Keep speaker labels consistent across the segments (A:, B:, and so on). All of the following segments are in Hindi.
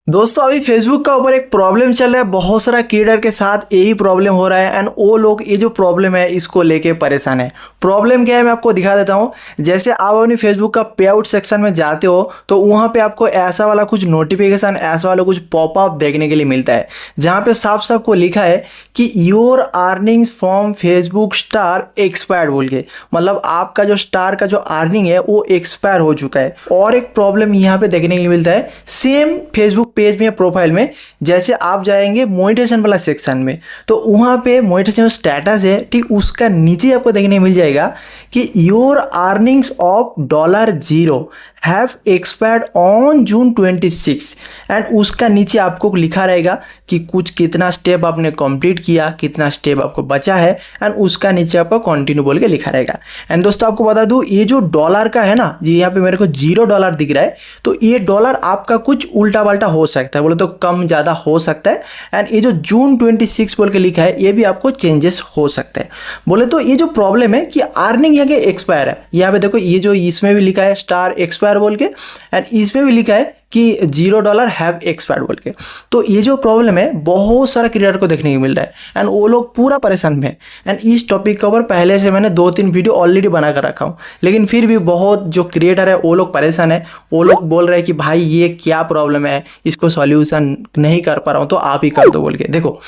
A: दोस्तों अभी फेसबुक का ऊपर एक प्रॉब्लम चल रहा है, बहुत सारा क्रिएटर के साथ यही प्रॉब्लम हो रहा है एंड वो लोग ये जो प्रॉब्लम है इसको लेके परेशान है। प्रॉब्लम क्या है मैं आपको दिखा देता हूँ। जैसे आप अपनी फेसबुक का पे आउट सेक्शन में जाते हो तो वहाँ पे आपको ऐसा वाला कुछ नोटिफिकेशन, ऐसा वाला कुछ पॉपअप देखने के लिए मिलता है जहाँ पे साफ साफ को लिखा है कि your earnings from Facebook star expired बोल के, मतलब आपका जो स्टार का जो अर्निंग है वो एक्सपायर हो चुका है। और एक प्रॉब्लम यहाँ पे देखने के लिए मिलता है सेम फेसबुक पेज में, प्रोफाइल में, जैसे आप जाएंगे मोनेटाइजेशन वाला सेक्शन में तो वहाँ पे मोनेटाइजेशन स्टेटस है, ठीक, उसका नीचे आपको देखने मिल जाएगा कि your earnings of $0 have expired on June 26 and उसका नीचे आपको लिखा रहेगा कि कुछ कितना स्टेप आपने कंप्लीट किया, कितना स्टेप आपको बचा है एंड उसका नीचे आपको कंटिन्यू बोल के लिखा रहेगा। एंड दोस्तों आपको बता दूं ये जो डॉलर का है ना, ये यहाँ पे मेरे को $0 दिख रहा है, तो ये डॉलर आपका कुछ उल्टा पल्टा हो सकता है, बोले तो कम ज़्यादा हो सकता है। एंड ये जो जून 26 बोल के लिखा है ये भी आपको चेंजेस हो सकता है। बोले तो ये जो प्रॉब्लम है कि अर्निंग यहाँ के एक्सपायर है, यहाँ पे देखो ये जो इसमें भी लिखा है स्टार एक्सपायर बोल के एंड इसमें भी लिखा है कि $0 हैव एक्सपायर्ड बोल के। तो ये जो प्रॉब्लम है बहुत सारा क्रिएटर को देखने को मिल रहा है एंड वो लोग पूरा परेशान में है। एंड इस टॉपिक के ऊपर पहले से मैंने 2-3 वीडियो ऑलरेडी बना कर रखा हूँ, लेकिन फिर भी बहुत जो क्रिएटर है वो लोग परेशान है। वो लोग बोल रहे हैं कि भाई ये क्या प्रॉब्लम है, इसको सॉल्यूशन नहीं कर पा रहा हूँ तो आप ही कर दो बोल के। देखो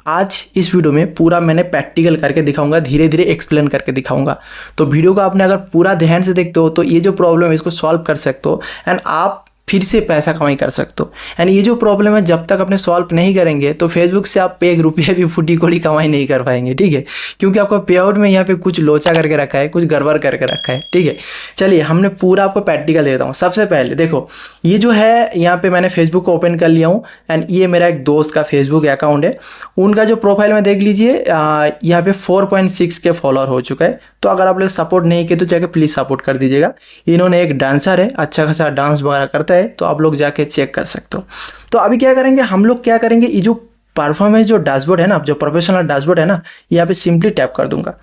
A: आज इस वीडियो में पूरा मैंने प्रैक्टिकल करके दिखाऊंगा, धीरे धीरे एक्सप्लेन करके दिखाऊंगा। तो वीडियो को आपने अगर पूरा ध्यान से देखते हो तो ये जो प्रॉब्लम है इसको सॉल्व कर सकते हो एंड आप फिर से पैसा कमाई कर सकते हो। एंड ये जो प्रॉब्लम है जब तक अपने सॉल्व नहीं करेंगे तो फेसबुक से आप एक रुपया भी फुटी कोड़ी कमाई नहीं कर पाएंगे, ठीक है, क्योंकि आपका पे आउट में यहाँ पे कुछ लोचा करके रखा है, कुछ गड़बड़ करके रखा है, ठीक है। चलिए हमने पूरा आपको प्रैक्टिकल देता हूँ। सबसे पहले देखो ये जो है यहाँ पे मैंने फेसबुक को ओपन कर लिया हूँ एंड ये मेरा एक दोस्त का फेसबुक अकाउंट है, उनका जो प्रोफाइल में देख लीजिए यहाँ पे 4.6 के फॉलोअर हो चुका है। तो अगर आप लोग सपोर्ट नहीं किए तो जाके प्लीज़ सपोर्ट कर दीजिएगा। इन्होंने एक डांसर है, अच्छा खासा डांस वगैरह करता है, तो आप लोग जाके चेक कर सकते हो। तो अभी क्या करेंगे हम लोग, क्या करेंगे, ये जो परफॉर्मेंस जो डैशबोर्ड है ना, जो प्रोफेशनल डैशबोर्ड है ना, यहाँ पे सिंपली टैप कर दूंगा।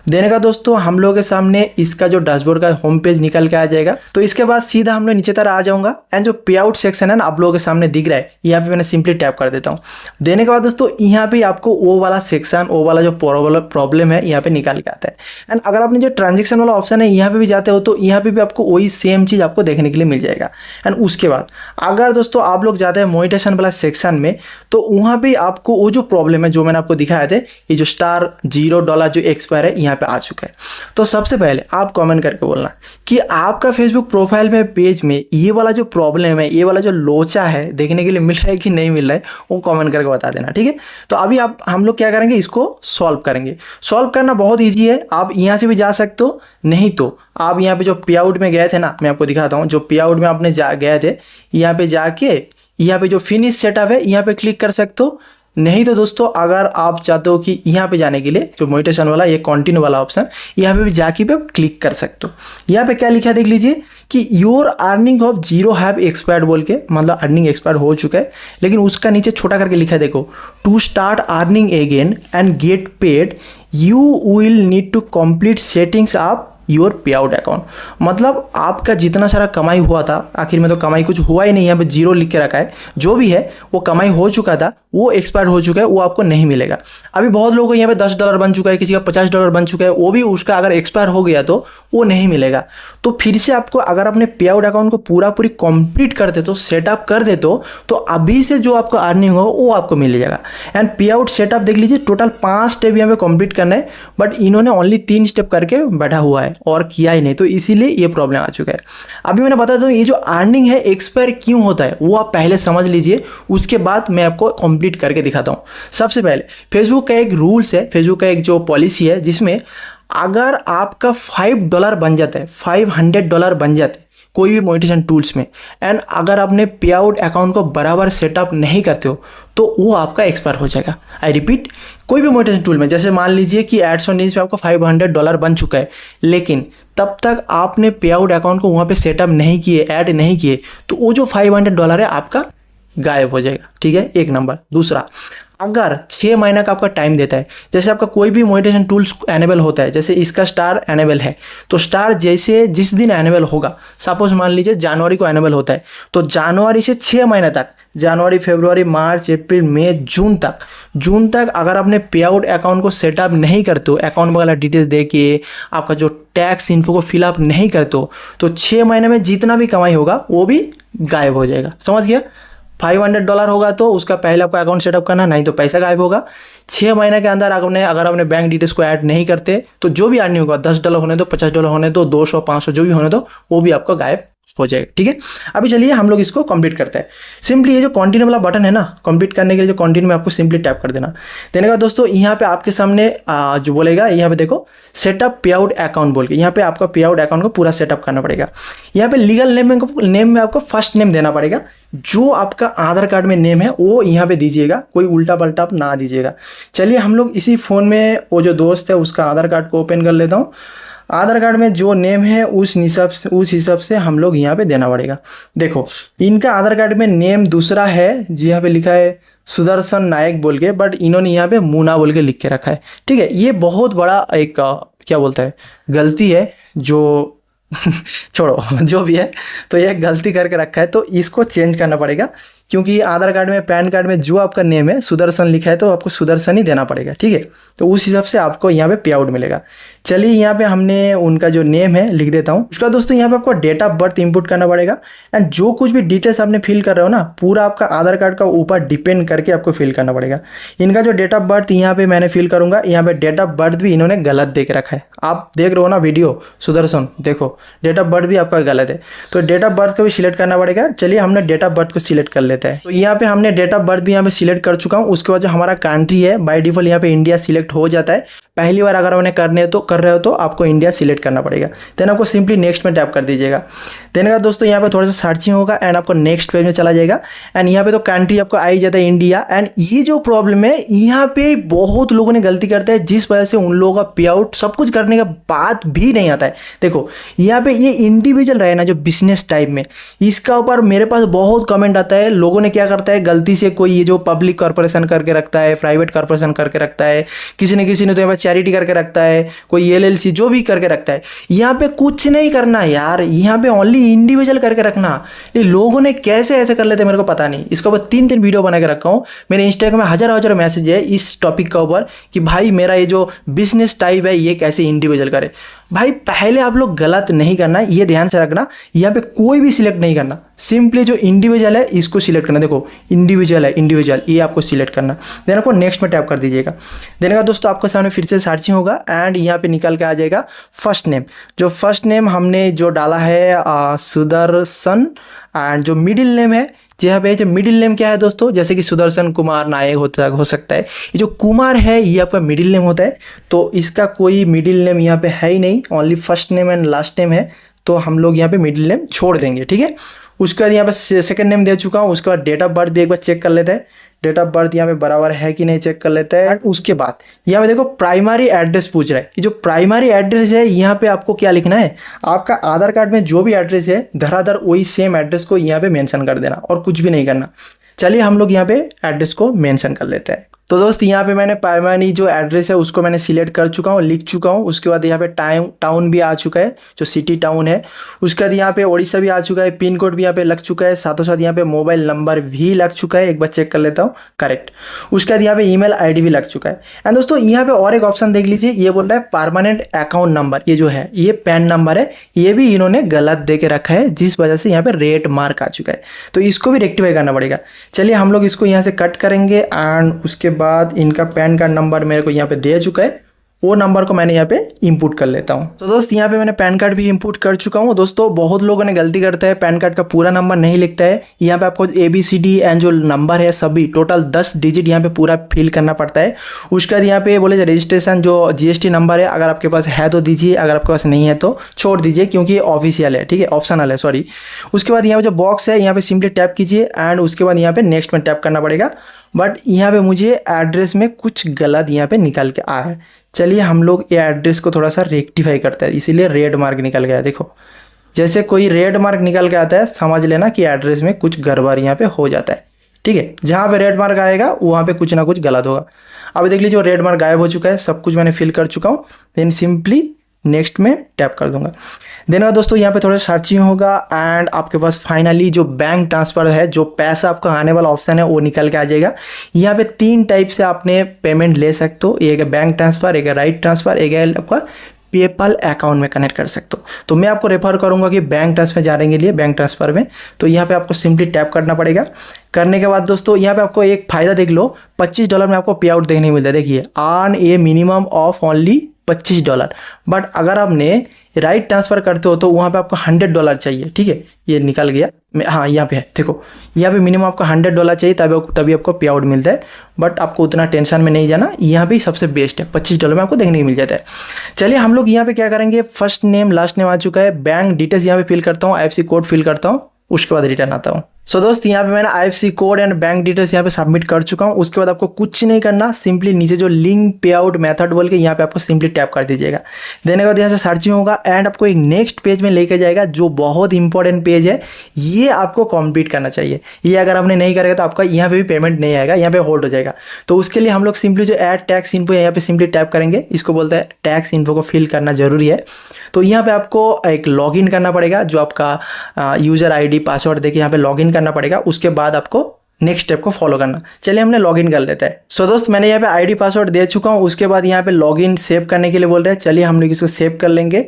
A: देने का दोस्तों हम लोग के सामने इसका जो डैशबोर्ड का होम पेज निकल के आ जाएगा। तो इसके बाद सीधा हम लोग नीचे तरह आ जाऊंगा एंड जो पे आउट सेक्शन है ना आप लोगों के सामने दिख रहा है, यहाँ पे मैंने सिंपली टैप कर देता हूँ। देने के बाद दोस्तों यहाँ पे आपको वो वाला सेक्शन, वो वाला जो प्रॉब्लम है यहाँ पे निकाल के आता है। एंड अगर आपने जो ट्रांजेक्शन वाला ऑप्शन है यहाँ पे भी जाते हो तो यहाँ पे भी आपको वही सेम चीज़ आपको देखने के लिए मिल जाएगा। एंड उसके बाद अगर दोस्तों आप लोग जाते हैं मोनेटाइजेशन वाला सेक्शन में तो वहाँ पे आपको वो जो प्रॉब्लम है जो मैंने आपको दिखाया थे, ये जो स्टार $0 जो एक्सपायर है यहाँ पे आ चुका है। तो सबसे पहले आप कमेंट करके बोलना कि आपका फेसबुक प्रोफाइल में, पेज में ये वाला जो प्रॉब्लम है, ये वाला जो लोचा है देखने के लिए मिल रहा है कि नहीं मिल रहा है, वो कमेंट करके बता देना, ठीक है। तो अभी हम लोग क्या करेंगे, इसको सॉल्व करेंगे। सॉल्व करना बहुत ईजी है, आप यहाँ से भी जा सकते हो, नहीं तो आप यहाँ पे जो पे आउट में गए थे ना, मैं आपको दिखाता हूँ, जो पे आउट में आपने गए थे यहाँ पे जाके यहाँ पे जो फिनिश सेटअप है यहाँ पे क्लिक कर सकते हो। नहीं तो दोस्तों अगर आप चाहते हो कि यहाँ पे जाने के लिए जो मोनेटाइजेशन वाला, ये कंटिन्यू वाला ऑप्शन, यहाँ पे भी जाके पे क्लिक कर सकते हो। यहाँ पे क्या लिखा है देख लीजिए कि your earning of $0 have expired बोल के, मतलब अर्निंग एक्सपायर हो चुका है, लेकिन उसका नीचे छोटा करके लिखा है देखो, to start earning again and get paid you will need to complete settings of your payout account. मतलब आपका जितना सारा कमाई हुआ था, आखिर में तो कमाई कुछ हुआ ही नहीं, यहाँ पे 0 लिख के रखा है, जो भी है वो कमाई हो चुका था वो एक्सपायर हो चुका है, वो आपको नहीं मिलेगा। अभी बहुत लोगों को यहाँ पे $10 बन चुका है, किसी का $50 बन चुका है, वो भी उसका अगर एक्सपायर हो गया तो वो नहीं मिलेगा। तो फिर से आपको अगर अपने पे आउट अकाउंट को पूरा पूरी कंप्लीट कर देते हो, सेटअप कर देते हो, तो अभी से जो आपका अर्निंग हो वो आपको मिल जाएगा। एंड पे आउट सेटअप देख लीजिए, टोटल 5 स्टेप यहाँ पे कंप्लीट करना है, बट इन्होंने ओनली 3 स्टेप करके बैठा हुआ है और किया ही नहीं, तो इसीलिए ये प्रॉब्लम आ चुका है। अभी मैंने बता दूं ये जो अर्निंग है एक्सपायर क्यों होता है वो आप पहले समझ लीजिए, उसके बाद मैं आपको कंप्लीट करके दिखाता हूं। सबसे पहले फेसबुक का एक रूल्स है, फेसबुक का एक जो पॉलिसी है, जिसमें अगर आपका $5 बन जाता है, $500 बन जाते कोई भी मोनेटाइजेशन टूल्स में, एंड अगर आपने पे आउट अकाउंट को बराबर सेटअप नहीं करते हो तो वो आपका एक्सपायर हो जाएगा। आई रिपीट, कोई भी मोनेटाइजेशन टूल में, जैसे मान लीजिए कि एड्स ऑन रील्स में आपको $500 बन चुका है, लेकिन तब तक आपने पे आउट अकाउंट को वहाँ पे सेटअप नहीं किए, ऐड नहीं किए, तो वो जो $500 है आपका गायब हो जाएगा, ठीक है, एक नंबर। दूसरा, अगर 6 महीना का आपका टाइम देता है, जैसे आपका कोई भी मोनेटाइजेशन टूल्स एनेबल होता है, जैसे इसका स्टार एनेबल है, तो स्टार जैसे जिस दिन एनेबल होगा, सपोज मान लीजिए जनवरी को एनेबल होता है, तो जनवरी से 6 महीने तक जनवरी, फरवरी, मार्च, अप्रैल, मई, जून तक अगर आपने पे आउट अकाउंट को सेटअप नहीं करते हो, अकाउंट वगैरह डिटेल्स दे के आपका जो टैक्स इन्फो को फिलअप नहीं करते हो, तो 6 महीने में जितना भी कमाई होगा वो भी गायब हो जाएगा। समझ गया? $500 होगा तो उसका पहले आपका अकाउंट सेटअप करना, नहीं तो पैसा गायब होगा। 6 महीने के अंदर अगर आपने बैंक डिटेल्स को ऐड नहीं करते तो जो भी अर्निंग होगा, $10 होने दो, $50 होने दो, 200, 500 जो भी होने दो, वो भी आपका गायब हो जाएगा। ठीक है, अभी चलिए हम लोग इसको कंप्लीट करते हैं। सिंपली ये जो कंटिन्यू वाला बटन है ना, कंप्लीट करने के लिए जो कंटिन्यू में आपको सिंपली टैप कर देना। देने का दोस्तों यहाँ पे आपके सामने जो बोलेगा, यहाँ पे देखो सेटअप पे आउट अकाउंट बोल के, यहाँ पे आपका पे आउट अकाउंट को पूरा सेटअप करना पड़ेगा। यहाँ पे लीगल नेम में आपको फर्स्ट नेम देना पड़ेगा, जो आपका आधार कार्ड में नेम है वो यहाँ पे दीजिएगा, कोई उल्टा पल्टा आप ना दीजिएगा। चलिए हम लोग इसी फ़ोन में वो जो दोस्त है उसका आधार कार्ड को ओपन कर लेता हूँ। आधार कार्ड में जो नेम है उस हिसाब से हम लोग यहाँ पे देना पड़ेगा। देखो इनका आधार कार्ड में नेम दूसरा है, जी यहाँ पे लिखा है सुदर्शन नायक बोल के, बट इन्होंने यहाँ पे मुना बोल के लिख के रखा है। ठीक है, ये बहुत बड़ा एक क्या बोलता है गलती है, जो छोड़ो जो भी है, तो ये गलती करके रखा है, तो इसको चेंज करना पड़ेगा। क्योंकि आधार कार्ड में, पैन कार्ड में जो आपका नेम है सुदर्शन लिखा है, तो आपको सुदर्शन ही देना पड़ेगा। ठीक है, तो उस हिसाब से आपको यहाँ पे पे आउट मिलेगा। चलिए यहाँ पे हमने उनका जो नेम है लिख देता हूँ। उसका दोस्तों यहाँ पे आपको डेट ऑफ बर्थ इंपुट करना पड़ेगा, एंड जो कुछ भी डिटेल्स आपने फिल कर रहे हो ना, पूरा आपका आधार कार्ड का ऊपर डिपेंड करके आपको फिल करना पड़ेगा। इनका जो डेट ऑफ बर्थ यहाँ पे मैंने फिल करूँगा, यहाँ पे डेट ऑफ बर्थ भी इन्होंने गलत दे के रखा है। आप देख रहे हो ना वीडियो, सुदर्शन देखो डेट ऑफ बर्थ भी आपका गलत है, तो डेट ऑफ बर्थ को भी सिलेक्ट करना पड़ेगा। चलिए हमने डेट ऑफ बर्थ को सिलेक्ट कर लेते हैं। तो यहाँ पे हमने डेट ऑफ बर्थ भी यहाँ पे सिलेक्ट कर चुका हूँ। उसके बाद जो हमारा कंट्री है बाय डिफॉल्ट यहाँ पे इंडिया सिलेक्ट हो जाता है। पहली बार अगर उन्हें कर रहे हो तो आपको इंडिया सिलेक्ट करना पड़ेगा। देन आपको सिंपली नेक्स्ट में टैप कर दीजिएगा। देने का दोस्तों यहाँ पे थोड़ा सा सर्चिंग होगा एंड आपको नेक्स्ट पेज में चला जाएगा, एंड यहाँ पे तो कंट्री आपको आ ही जाता है इंडिया। एंड ये जो प्रॉब्लम है यहाँ पे बहुत लोगों ने गलती करते हैं, जिस वजह से उन लोगों का पे आउट सब कुछ करने के बाद भी नहीं आता है। देखो यहाँ पे ये इंडिविजुअल रहे ना जो बिजनेस टाइप में, इसका ऊपर मेरे पास बहुत कमेंट आता है। लोगों ने क्या करता है गलती से, कोई ये जो पब्लिक कॉर्पोरेशन करके रखता है, प्राइवेट कॉर्पोरेशन करके रखता है, किसी ने तो यहाँ पे चैरिटी करके रखता है, कोई LLC जो भी करके रखता है। यहाँ पे कुछ नहीं करना यार, यहाँ पे ओनली इंडिविजुअल करके रखना। ये लोगों ने कैसे ऐसे कर लेते हैं मेरे को पता नहीं। इसके ऊपर 3 वीडियो बना के रखा हूँ। मेरे इंस्टाग्राम में हज़ार मैसेज है इस टॉपिक का ऊपर कि भाई मेरा ये जो बिजनेस टाइप है ये कैसे इंडिविजुअल करे। भाई पहले आप लोग गलत नहीं करना, ये ध्यान से रखना। यहाँ पे कोई भी सिलेक्ट नहीं करना, सिंपली जो इंडिविजुअल है इसको सिलेक्ट करना। देखो इंडिविजुअल है, इंडिविजुअल ये आपको सिलेक्ट करना। देन आपको नेक्स्ट में टैप कर दीजिएगा। देने का दोस्तों आपके सामने फिर से सर्चिंग होगा एंड यहाँ पे निकल के आ जाएगा फर्स्ट नेम। जो फर्स्ट नेम हमने जो डाला है सुदर्शन, एंड जो मिडिल नेम है यहाँ पे जो मिडिल नेम क्या है दोस्तों, जैसे कि सुदर्शन कुमार नायक हो सकता है। ये जो कुमार है ये आपका मिडिल नेम होता है, तो इसका कोई मिडिल नेम यहाँ पे है ही नहीं, only first name and last name है, तो हम लोग यहाँ पे मिडिल नेम छोड़ देंगे। ठीक है, उसके बाद यहाँ पे सेकंड नेम दे चुका हूँ। उसके बाद डेट ऑफ बर्थ भी एक बार चेक कर लेते हैं, डेट ऑफ बर्थ यहाँ पे बराबर है कि नहीं चेक कर लेते हैं। एंड उसके बाद यहाँ पे देखो प्राइमरी एड्रेस पूछ रहा है। ये जो प्राइमरी एड्रेस है यहाँ पे आपको क्या लिखना है, आपका आधार कार्ड में जो भी एड्रेस है धराधर वही सेम एड्रेस को यहाँ पे मेंशन कर देना और कुछ भी नहीं करना। चलिए हम लोग यहाँ पे एड्रेस को मेंशन कर लेते हैं। तो दोस्त यहाँ पे मैंने प्राइमरी जो एड्रेस है उसको मैंने सिलेक्ट कर चुका हूँ, लिख चुका हूँ। उसके बाद यहाँ पे टाउन भी आ चुका है, जो सिटी टाउन है। उसके बाद यहाँ पे उड़ीसा भी आ चुका है, पिन कोड भी यहाँ पे लग चुका है, साथों साथ यहाँ पे मोबाइल नंबर भी लग चुका है। एक बार चेक कर लेता हूँ, करेक्ट। उसके बाद यहाँ पे ईमेल ID भी लग चुका है। एंड दोस्तों यहाँ पे और एक ऑप्शन देख लीजिए, ये बोल रहा है परमानेंट अकाउंट नंबर। ये जो है ये पैन नंबर है, ये भी इन्होंने गलत दे के रखा है, जिस वजह से यहाँ पे रेड मार्क आ चुका है, तो इसको भी रेक्टिफाई करना पड़ेगा। चलिए हम लोग इसको यहाँ से कट करेंगे एंड उसके बाद इनका पैन कार्ड नंबर मेरे को यहाँ पे दे चुका है, वो नंबर को मैंने यहाँ पे इंपुट कर लेता हूँ। तो दोस्त यहाँ पे मैंने पैन कार्ड भी इंपुट कर चुका हूँ। दोस्तों बहुत लोगों ने गलती करता है, पैन कार्ड का पूरा नंबर नहीं लिखता है। यहाँ पे आपको ABCD एंड जो नंबर है सभी टोटल 10 डिजिट यहाँ पे पूरा फिल करना पड़ता है। उसके बाद यहाँ पे बोले रजिस्ट्रेशन जो GST नंबर है, अगर आपके पास है तो दीजिए, अगर आपके पास नहीं है तो छोड़ दीजिए, क्योंकि ऑफिशियल है, ठीक है, ऑप्शनल है, सॉरी। उसके बाद यहाँ पे जो बॉक्स है यहाँ पे सिंपली टैप कीजिए एंड उसके बाद यहाँ पे नेक्स्ट में टैप करना पड़ेगा। बट यहाँ पे मुझे एड्रेस में कुछ गलत यहाँ पे निकल के आया है। चलिए हम लोग ये एड्रेस को थोड़ा सा रेक्टिफाई करते हैं, इसीलिए रेड मार्क निकल गया। देखो जैसे कोई रेड मार्क निकल के आता है समझ लेना कि एड्रेस में कुछ गड़बड़ यहाँ पे हो जाता है। ठीक है, जहाँ पे रेड मार्क आएगा वहाँ पे कुछ ना कुछ गलत होगा। अब देख लीजिए रेड मार्क गायब हो चुका है, सब कुछ मैंने फिल कर चुका हूँ। देन सिंपली नेक्स्ट में टैप कर दूंगा। देन दोस्तों यहाँ पे थोड़ा सर्चिंग होगा एंड आपके पास फाइनली जो बैंक ट्रांसफ़र है, जो पैसा आपका आने वाला ऑप्शन है वो निकल के आ जाएगा। यहाँ पे 3 टाइप से आपने पेमेंट ले सकते हो, एक है बैंक ट्रांसफ़र, एक है राइट ट्रांसफ़र, एक है आपका पेपल अकाउंट में कनेक्ट कर सकते हो। तो मैं आपको रेफर करूंगा कि बैंक ट्रांसफर जाने के लिए, बैंक ट्रांसफ़र में तो यहाँ पे आपको सिंपली टैप करना पड़ेगा। करने के बाद दोस्तों यहाँ पे आपको एक फ़ायदा देख लो, $25 में आपको पे आउट देखने को मिलता है। देखिए earn A minimum of only $25। But अगर आपने राइट ट्रांसफ़र करते हो तो वहाँ पे आपको $100 चाहिए। ठीक है, ये निकल गया, हाँ यहाँ पे है, देखो यहाँ पे मिनिमम आपको $100 चाहिए तभी आपको पे आउट मिलता है। बट आपको उतना टेंशन में नहीं जाना, यहाँ पे सबसे बेस्ट है, $25 में आपको देखने को मिल जाता है। चलिए हम लोग यहाँ पे क्या करेंगे, फर्स्ट नेम लास्ट नेम आ चुका है, बैंक डिटेल्स यहाँ पे फिल करता हूँ, IFSC कोड फिल करता हूँ, उसके बाद रिटर्न आता हूँ। सो दोस्त यहाँ पे मैंने IFSC code and bank details यहाँ पे सबमिट कर चुका हूँ। उसके बाद आपको कुछ नहीं करना, सिंपली नीचे जो लिंक पे आउट मेथड बोल के यहाँ पे आपको सिंपली टैप कर दीजिएगा। देने के बाद यहाँ से सर्चिंग होगा एंड आपको एक नेक्स्ट पेज में लेके जाएगा, जो बहुत इंपॉर्टेंट पेज है, ये आपको कंप्लीट करना चाहिए। ये अगर आपने नहीं करेगा तो आपका यहाँ पे भी पेमेंट नहीं आएगा, यहाँ पे होल्ड हो जाएगा। तो उसके लिए हम लोग सिंपली जो ऐड टैक्स इन्फो है यहाँ पे सिंपली टैप करेंगे, इसको बोलते हैं टैक्स इन्फो को फिल करना जरूरी है। तो यहाँ पे आपको एक लॉगिन करना पड़ेगा, जो आपका यूज़र ID पासवर्ड देके यहाँ पे लॉगिन करना पड़ेगा। उसके बाद आपको नेक्स्ट स्टेप को फॉलो करना। चलिए हमने लॉगिन कर लेते हैं। सो दोस्त मैंने यहाँ पे ID पासवर्ड दे चुका हूँ। उसके बाद यहाँ पे लॉगिन सेव करने के लिए बोल रहे हैं, चलिए हम लोग इसको सेव कर लेंगे।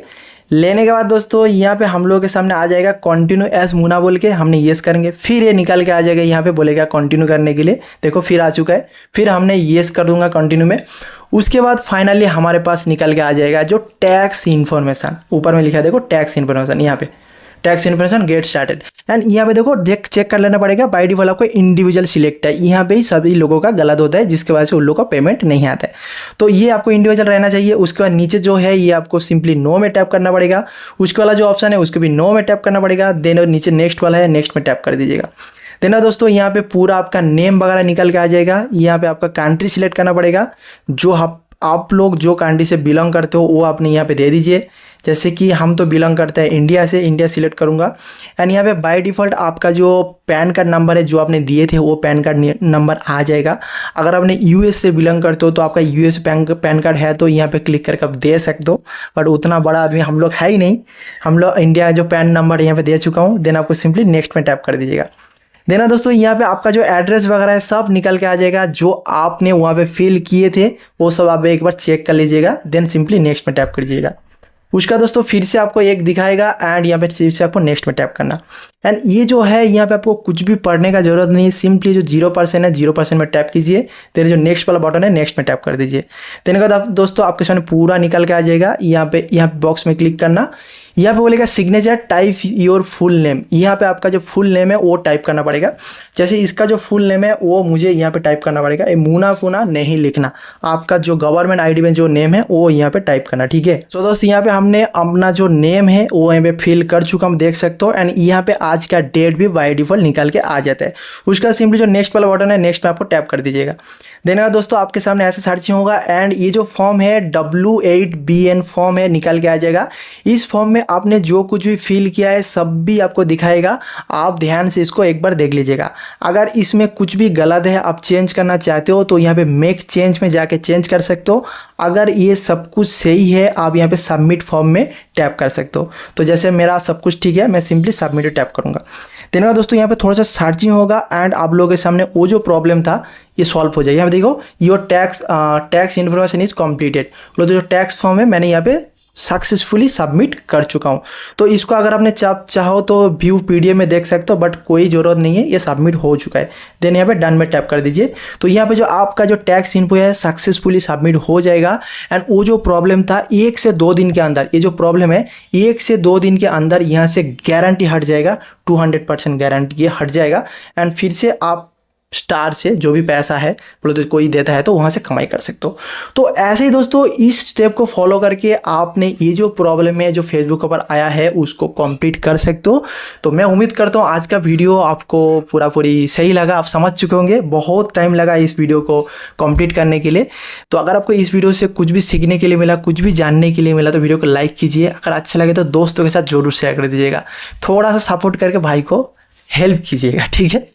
A: लेने के बाद दोस्तों यहाँ पे हम लोगों के सामने आ जाएगा कंटिन्यू एज मुना बोल के, हमने येस करेंगे, फिर ये निकल के आ जाएगा, यहाँ पे बोलेगा कंटिन्यू करने के लिए। देखो फिर आ चुका है, फिर हमने येस कर दूंगा कंटिन्यू में। उसके बाद फाइनली हमारे पास निकल के आ जाएगा जो टैक्स इन्फॉर्मेशन, ऊपर में लिखा है देखो टैक्स इन्फॉर्मेशन, यहाँ पे tax information get started. And यहाँ पे देखो चेक कर लेना पड़ेगा, बाय डिफॉल्ट आपको इंडिविजुअल सिलेक्ट है, यहाँ पे ही सभी लोगों का गलत होता है, जिसके वजह से उन लोगों का पेमेंट नहीं आता है। तो ये आपको इंडिविजुअल रहना चाहिए। उसके बाद नीचे जो है ये आपको सिंपली नो में टैप करना पड़ेगा, उसके वाला जो ऑप्शन है उसको भी नो में टैप करना पड़ेगा। देन नीचे नेक्स्ट वाला है, नेक्स्ट में टैप कर दीजिएगा। देना दोस्तों यहाँ पे पूरा आपका नेम वगैरह निकल के आ जाएगा। यहाँ पे आपका कंट्री सिलेक्ट करना पड़ेगा, जो आप लोग जो कंट्री से बिलोंग करते हो वो आपने यहाँ पे दे दीजिए। जैसे कि हम तो बिलोंग करते हैं इंडिया से, इंडिया सिलेक्ट करूँगा। एंड यहाँ पे बाय डिफ़ॉल्ट आपका जो पैन कार्ड नंबर है जो आपने दिए थे वो पैन कार्ड नंबर आ जाएगा। अगर आपने US से बिलोंग करते हो तो आपका US पैन कार्ड है तो यहाँ पे क्लिक करके आप दे सकते हो। बट उतना बड़ा आदमी हम लोग है ही नहीं, हम लोग इंडिया जो पैन नंबर यहाँ पे दे चुका हूँ। देन आपको सिंपली नेक्स्ट में टैप कर दीजिएगा। देना दोस्तों यहाँ पे आपका जो एड्रेस वगैरह है सब निकल के आ जाएगा, जो आपने वहाँ पे फिल किए थे वो सब आप एक बार चेक कर लीजिएगा। देन सिंपली नेक्स्ट में टैप कर दीजिएगा। उसका दोस्तों फिर से आपको एक दिखाएगा एंड यहाँ पे फिर से आपको नेक्स्ट में टैप करना। एंड ये जो है यहाँ पे आपको कुछ भी पढ़ने का जरूरत नहीं है, सिंपली जो 0% है 0% में टैप कीजिए। देन जो नेक्स्ट वाला बटन है नेक्स्ट में टैप कर दीजिए। देने के बाद दोस्तों आपके सामने पूरा निकल के आ जाएगा। यहाँ पे बॉक्स में क्लिक करना, यहाँ पे बोलेगा signature type your full name. यहाँ पे आपका जो फुल नेम है वो टाइप करना पड़ेगा। जैसे इसका जो फुल नेम है वो मुझे यहाँ पे टाइप करना पड़ेगा, ये मुना फुना नहीं लिखना, आपका जो गवर्नमेंट ID में जो नेम है वो यहाँ पे टाइप करना, ठीक है। सो दोस्त यहाँ पे हमने अपना जो नेम है वो यहाँ पे फिल कर चुका, हम देख सकते हो। एंड यहाँ पे आज का डेट भी बाय डिफॉल्ट निकल के आ जाता है। उसका सिंपली जो नेक्स्ट वाला बटन है नेक्स्ट पे आपको टैप कर दीजिएगा। देने का दोस्तों आपके सामने ऐसे सर्चिंग होगा एंड ये जो फॉर्म है W8BN फॉर्म है निकल के आ जाएगा। इस फॉर्म में आपने जो कुछ भी फिल किया है सब भी आपको दिखाएगा, आप ध्यान से इसको एक बार देख लीजिएगा। अगर इसमें कुछ भी गलत है आप चेंज करना चाहते हो तो यहाँ पे मेक चेंज में जाके चेंज कर सकते हो। अगर ये सब कुछ सही है आप यहाँ पे सबमिट फॉर्म में टैप कर सकते हो। तो जैसे मेरा सब कुछ ठीक है, मैं सिंपली सबमिट टैप करूँगा। देने का दोस्तों यहाँ पे थोड़ा सा सर्चिंग होगा एंड आप लोगों के सामने वो जो प्रॉब्लम था ये सॉल्व हो जाएगा। यहाँ पे देखो your tax information is completed, तो जो टैक्स फॉर्म है मैंने यहाँ पे सक्सेसफुली सबमिट कर चुका हूँ। तो इसको अगर आपने चाहो तो व्यू PDF में देख सकते हो, बट कोई ज़रूरत नहीं है, ये सबमिट हो चुका है। देन यहाँ पे डन में टैप कर दीजिए। तो यहाँ पे जो आपका जो टैक्स इन्फो है सक्सेसफुली सबमिट हो जाएगा। एंड वो जो प्रॉब्लम था 1 से 2 दिन के अंदर, ये जो प्रॉब्लम है 1 से 2 दिन के अंदर यहाँ से गारंटी हट जाएगा, 200% गारंटी ये हट जाएगा। एंड फिर से आप स्टार से जो भी पैसा है बोलो तो कोई देता है तो वहाँ से कमाई कर सकते हो। तो ऐसे ही दोस्तों इस स्टेप को फॉलो करके आपने ये जो प्रॉब्लम है जो फेसबुक पर आया है उसको कंप्लीट कर सकते हो। तो मैं उम्मीद करता हूँ आज का वीडियो आपको पूरी सही लगा, आप समझ चुके होंगे। बहुत टाइम लगा इस वीडियो को कंप्लीट करने के लिए। तो अगर आपको इस वीडियो से कुछ भी सीखने के लिए मिला, कुछ भी जानने के लिए मिला तो वीडियो को लाइक कीजिए। अगर अच्छा लगे तो दोस्तों के साथ जरूर शेयर कर दीजिएगा। थोड़ा सा सपोर्ट करके भाई को हेल्प कीजिएगा, ठीक है।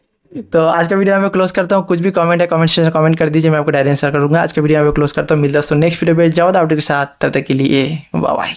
A: तो आज का वीडियो मैं क्लोज करता हूँ। कुछ भी कमेंट है कमेंट सेक्शन कमेंट कर दीजिए, मैं आपको डायरेक्ट आंसर करूँगा। आज का वीडियो मैं क्लोज करता हूँ। मिलता हूँ नेक्स्ट वीडियो पे जाओ अपडेट के साथ, तब तक के लिए बाय बाय।